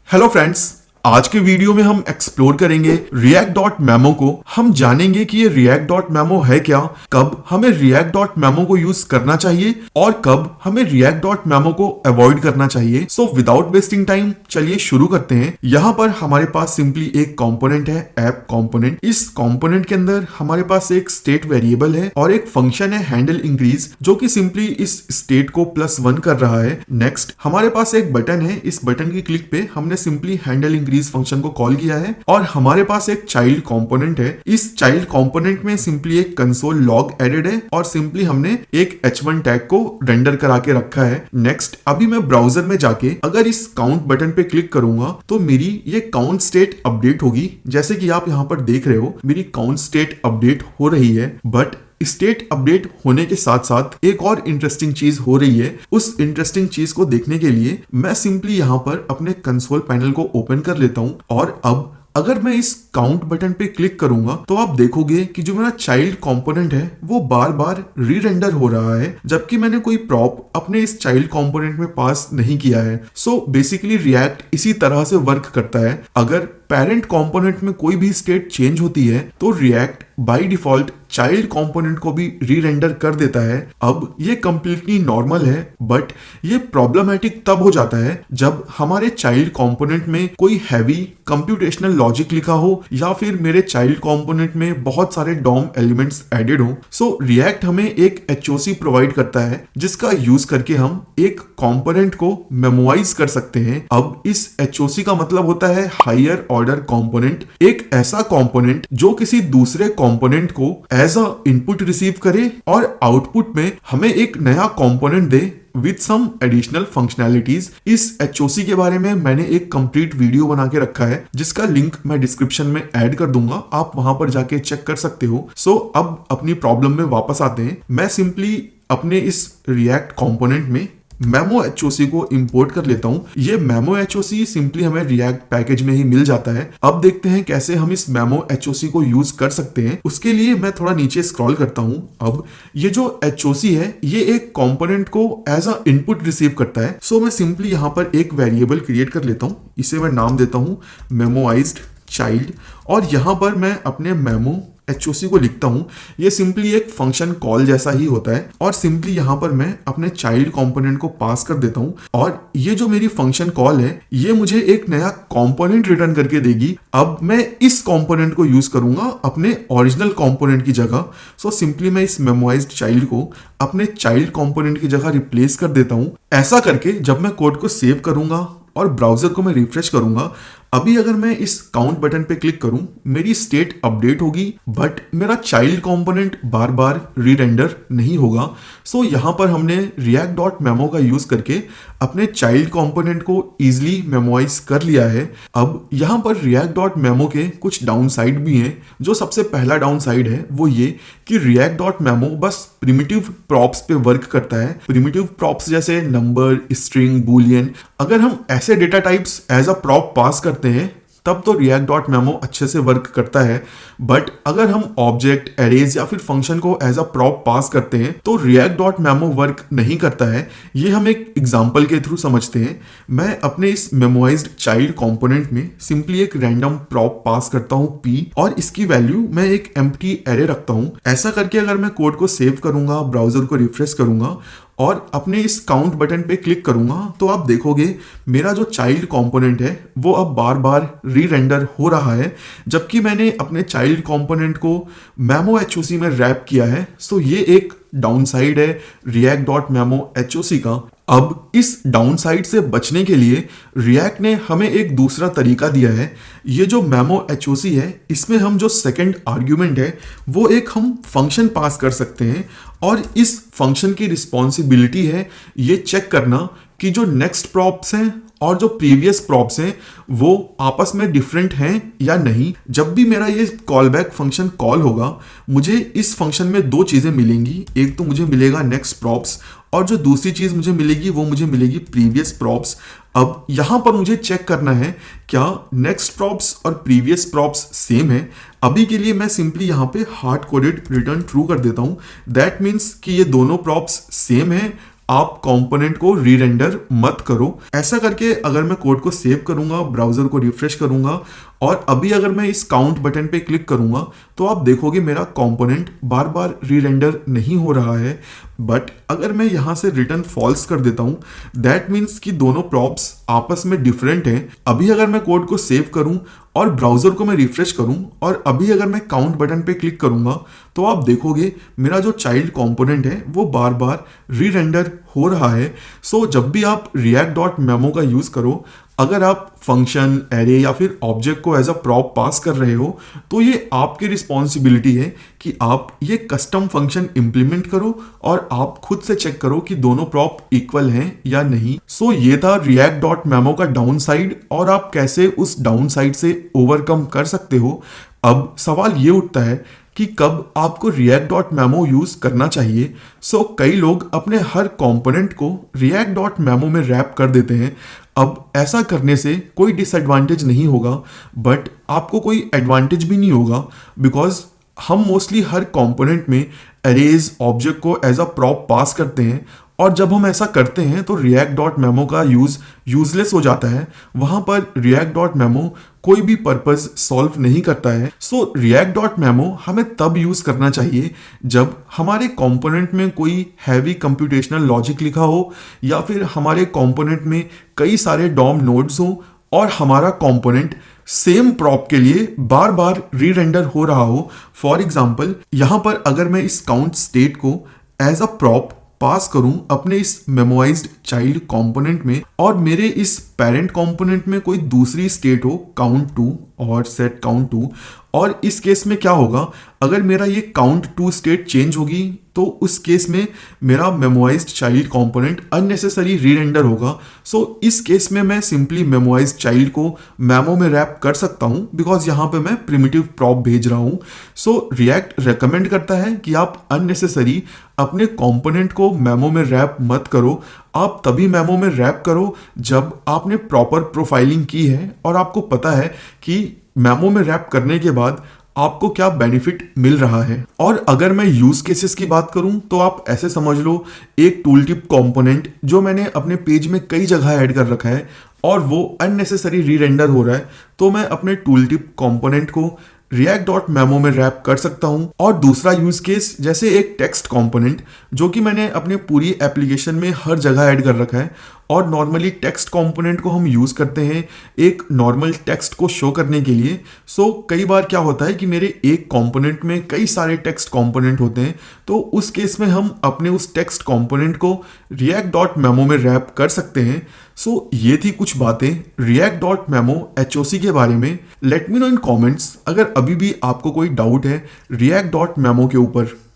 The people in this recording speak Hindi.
हेलो फ्रेंड्स, आज के वीडियो में हम एक्सप्लोर करेंगे React.memo को। हम जानेंगे कि ये React.memo है क्या, कब हमें React.memo को यूज करना चाहिए और कब हमें React.memo को अवॉइड करना चाहिए। सो विदाउट वेस्टिंग टाइम चलिए शुरू करते हैं। यहाँ पर हमारे पास सिंपली एक कंपोनेंट है, ऐप कंपोनेंट। इस कंपोनेंट के अंदर हमारे पास एक स्टेट वेरिएबल है और एक फंक्शन है हैंडल इंक्रीज, जो कि सिंपली इस स्टेट को +1 कर रहा है। नेक्स्ट हमारे पास एक बटन है, इस बटन की क्लिक पे हमने सिंपली हैंडल इंक्रीज फंक्शन को कॉल किया है और हमारे पास एक चाइल्ड कंपोनेंट है। इस चाइल्ड कंपोनेंट में सिंपली एक कंसोल लॉग एडेड है और सिंपली हमने एक h1 टैग को रेंडर करा के रखा है। नेक्स्ट अभी मैं ब्राउजर में जाके अगर इस काउंट बटन पे क्लिक करूंगा तो मेरी ये काउंट स्टेट अपडेट होगी। जैसे कि आप यहाँ पर देख रहे हो मेरी काउंट स्टेट अपडेट हो रही है, बट स्टेट अपडेट होने के साथ साथ एक और इंटरेस्टिंग चीज हो रही है। उस इंटरेस्टिंग चीज को देखने के लिए मैं सिंपली यहाँ पर अपने कंसोल पैनल को ओपन कर लेता हूँ और अब अगर मैं इस काउंट बटन पे क्लिक करूंगा तो आप देखोगे कि जो मेरा चाइल्ड कंपोनेंट है वो बार बार री रेंडर हो रहा है, जबकि मैंने कोई प्रॉप अपने इस चाइल्ड कंपोनेंट में पास नहीं किया है। सो बेसिकली रिएक्ट इसी तरह से वर्क करता है। अगर पेरेंट कंपोनेंट में कोई भी स्टेट चेंज होती है तो react by default child component को भी री रेंडर कर देता है। अब ये कंप्लीटली नॉर्मल है, बट ये प्रॉब्लमेटिक तब हो जाता है जब हमारे चाइल्ड कंपोनेंट में कोई हैवी कंप्यूटेशनल लॉजिक लिखा हो या फिर मेरे चाइल्ड कंपोनेंट में बहुत सारे डॉम एलिमेंट्स एडेड हो। सो रिएक्ट हमें एक HOC प्रोवाइड करता है जिसका यूज करके हम एक कंपोनेंट को मेमोराइज कर सकते हैं। अब इस HOC का मतलब होता है हायर ऑर्डर कंपोनेंट, एक ऐसा कंपोनेंट जो किसी दूसरे कंपोनेंट को एज अ इनपुट रिसीव करे और आउटपुट में हमें एक नया कंपोनेंट दे विथ सम एडिशनल फंक्शनैलिटीज। इस HOC के बारे में मैंने एक कंप्लीट वीडियो बना के रखा है जिसका लिंक मैं डिस्क्रिप्शन में ऐड कर दूंगा, आप वहां पर जाके चेक कर सकते हो। सो अब अपनी प्रॉब्लम में वापस आते हैं। मैं सिंपली अपने इस रिएक्ट कंपोनेंट में मेमो HOC को इंपोर्ट कर लेता हूं। ये मेमो HOC सिंपली हमें रिएक्ट पैकेज में ही मिल जाता है। अब देखते हैं कैसे हम इस मेमो HOC को यूज कर सकते हैं। उसके लिए मैं थोड़ा नीचे स्क्रॉल करता हूं। अब ये जो HOC है ये एक कंपोनेंट को एज अ इनपुट रिसीव करता है। सो मैं सिंपली यहाँ पर एक वेरिएबल क्रिएट कर लेता हूँ, इसे मैं नाम देता हूँ मेमोराइज्ड चाइल्ड और यहाँ पर मैं अपने मेमो HOC को लिखता हूं। ये सिंपली एक फंक्शन कॉल जैसा ही होता है और सिंपली यहां पर मैं अपने चाइल्ड कंपोनेंट को पास कर देता हूं और ये जो मेरी फंक्शन कॉल है ये मुझे एक नया कंपोनेंट रिटर्न करके देगी। अब मैं इस कंपोनेंट को यूज करूंगा अपने ओरिजिनल कंपोनेंट की जगह। सो सिंपली मैं इस मेमोराइज्ड चाइल्ड को अपने चाइल्ड कंपोनेंट की जगह रिप्लेस कर देता हूं। ऐसा करके जब मैं कोड को सेव करूंगा और ब्राउजर को मैं रिफ्रेश करूंगा, अभी अगर मैं इस काउंट बटन पे क्लिक करूं मेरी स्टेट अपडेट होगी, बट मेरा चाइल्ड कंपोनेंट बार बार री रेंडर नहीं होगा। सो यहां पर हमने React.memo का यूज करके अपने चाइल्ड कंपोनेंट को इजीली मेमोराइज कर लिया है। अब यहां पर React.memo के कुछ डाउन साइड भी हैं। जो सबसे पहला डाउन साइड है वो ये कि React.memo बस प्रिमिटिव प्रॉप्स पे वर्क करता है। प्रिमिटिव प्रॉप्स जैसे नंबर, स्ट्रिंग, बूलियन, अगर हम ऐसे data types as a prop pass करते हैं तब तो React.memo अच्छे से वर्क करता है, बट अगर हम ऑब्जेक्ट, एरेज या फिर फंक्शन को एज अ प्रॉप पास करते हैं तो React.memo वर्क नहीं करता है। ये हम एक एग्जांपल के थ्रू समझते हैं। मैं अपने इस मेमोराइज्ड चाइल्ड कंपोनेंट में सिंपली एक रैंडम प्रॉप पास करता हूँ p और इसकी वैल्यू मैं एक एम्प्टी एरे रखता हूँ। ऐसा करके अगर मैं कोड को सेव करूंगा, ब्राउजर को रिफ्रेश करूंगा और अपने इस काउंट बटन पे क्लिक करूंगा तो आप देखोगे मेरा जो चाइल्ड कंपोनेंट है वो अब बार बार री रेंडर हो रहा है, जबकि मैंने अपने चाइल्ड कंपोनेंट को मेमो HOC में रैप किया है। सो ये एक डाउन साइड है React.memo HOC का। अब इस डाउन साइड से बचने के लिए रिएक्ट ने हमें एक दूसरा तरीका दिया है। ये जो मेमो HOC है इसमें हम जो सेकंड आर्ग्यूमेंट है वो एक हम फंक्शन पास कर सकते हैं और इस फंक्शन की रिस्पॉन्सिबिलिटी है ये चेक करना कि जो नेक्स्ट प्रॉप्स हैं और जो प्रीवियस प्रॉप्स हैं वो आपस में डिफरेंट हैं या नहीं। जब भी मेरा ये कॉल बैक फंक्शन कॉल होगा मुझे इस फंक्शन में दो चीजें मिलेंगी। एक तो मुझे मिलेगा नेक्स्ट प्रॉप्स और जो दूसरी चीज मुझे मिलेगी वो मुझे मिलेगी प्रीवियस प्रॉप्स। अब यहां पर मुझे चेक करना है क्या नेक्स्ट प्रॉप्स और प्रीवियस प्रॉप्स सेम है। अभी के लिए मैं सिंपली यहां पे हार्ड कोडेड रिटर्न ट्रू कर देता हूं। दैट मीन्स कि ये दोनों प्रॉप्स सेम है आप कंपोनेंट को री रेंडर मत करो। ऐसा करके अगर मैं कोड को सेव करूंगा, ब्राउजर को रिफ्रेश करूंगा और अभी अगर मैं इस काउंट बटन पे क्लिक करूंगा तो आप देखोगे मेरा कंपोनेंट बार बार री रेंडर नहीं हो रहा है। बट अगर मैं यहां से रिटर्न फॉल्स कर देता हूं, दैट मीन्स कि दोनों प्रॉप्स आपस में डिफरेंट हैं। अभी अगर मैं कोड को सेव करूं और ब्राउजर को मैं रिफ्रेश करूं और अभी अगर मैं काउंट बटन पे क्लिक करूंगा तो आप देखोगे मेरा जो चाइल्ड कंपोनेंट है वो बार बार री रेंडर हो रहा है। सो जब भी आप react.memo का यूज करो, अगर आप फंक्शन, एरे या फिर ऑब्जेक्ट को एज अ प्रॉप पास कर रहे हो तो ये आपकी रिस्पॉन्सिबिलिटी है कि आप ये कस्टम फंक्शन इंप्लीमेंट करो और आप खुद से चेक करो कि दोनों प्रॉप इक्वल हैं या नहीं। सो ये था react.memo का डाउन साइड और आप कैसे उस डाउन साइड से ओवरकम कर सकते हो। अब सवाल ये उठता है कि कब आपको react.memo यूज करना चाहिए। सो कई लोग अपने हर कंपोनेंट को react.memo में रैप कर देते हैं। अब ऐसा करने से कोई डिसएडवांटेज नहीं होगा, बट आपको कोई एडवांटेज भी नहीं होगा, बिकॉज हम मोस्टली हर कंपोनेंट में अरेज ऑब्जेक्ट को एज अ प्रॉप पास करते हैं और जब हम ऐसा करते हैं तो react.memo का यूजलेस हो जाता है। वहां पर react.memo कोई भी पर्पस सॉल्व नहीं करता है। सो react.memo हमें तब यूज करना चाहिए जब हमारे कंपोनेंट में कोई हैवी कंप्यूटेशनल लॉजिक लिखा हो या फिर हमारे कंपोनेंट में कई सारे डॉम नोड्स हो और हमारा कंपोनेंट सेम प्रॉप के लिए बार बार री रेंडर हो रहा हो। फॉर एग्जाम्पल यहां पर अगर मैं इस काउंट स्टेट को एज अ प्रॉप पास करूं अपने इस मेमोराइज्ड चाइल्ड कंपोनेंट में और मेरे इस पेरेंट कंपोनेंट में कोई दूसरी स्टेट हो काउंट 2 और सेट काउंट 2, और इस केस में क्या होगा, अगर मेरा ये काउंट 2 स्टेट चेंज होगी तो उस केस में मेरा मेमोराइज्ड चाइल्ड कंपोनेंट अननेसेसरी री रेंडर होगा। सो इस केस में मैं सिंपली मेमोराइज्ड चाइल्ड को मेमो में रैप कर सकता हूं बिकॉज यहां पे मैं प्रिमिटिव प्रॉप भेज रहा हूं। सो रिएक्ट रेकमेंड करता है कि आप अननेसेसरी अपने कंपोनेंट को मेमो में रैप मत करो। आप तभी मेमो में रैप करो जब आपने प्रॉपर प्रोफाइलिंग की है और आपको पता है कि मेमो में रैप करने के बाद आपको क्या बेनिफिट मिल रहा है। और अगर मैं यूज केसेस की बात करूं तो आप ऐसे समझ लो, एक टूल टिप कंपोनेंट जो मैंने अपने पेज में कई जगह ऐड कर रखा है और वो अननेसेसरी री रेंडर हो रहा है, तो मैं अपने टूल टिप कंपोनेंट को react.memo में रैप कर सकता हूं। और दूसरा यूज केस जैसे एक टेक्स्ट कंपोनेंट जो कि मैंने अपने पूरी एप्लीकेशन में हर जगह ऐड कर रखा है और नॉर्मली टेक्स्ट कंपोनेंट को हम यूज करते हैं एक नॉर्मल टेक्स्ट को शो करने के लिए। सो कई बार क्या होता है कि मेरे एक कंपोनेंट में कई सारे टेक्स्ट कंपोनेंट होते हैं, तो उस केस में हम अपने उस टेक्स्ट कंपोनेंट को react.memo में रैप कर सकते हैं। सो ये थी कुछ बातें react.memo HOC के बारे में। लेट मी नो इन कमेंट्स अगर अभी भी आपको कोई डाउट है react.memo के ऊपर।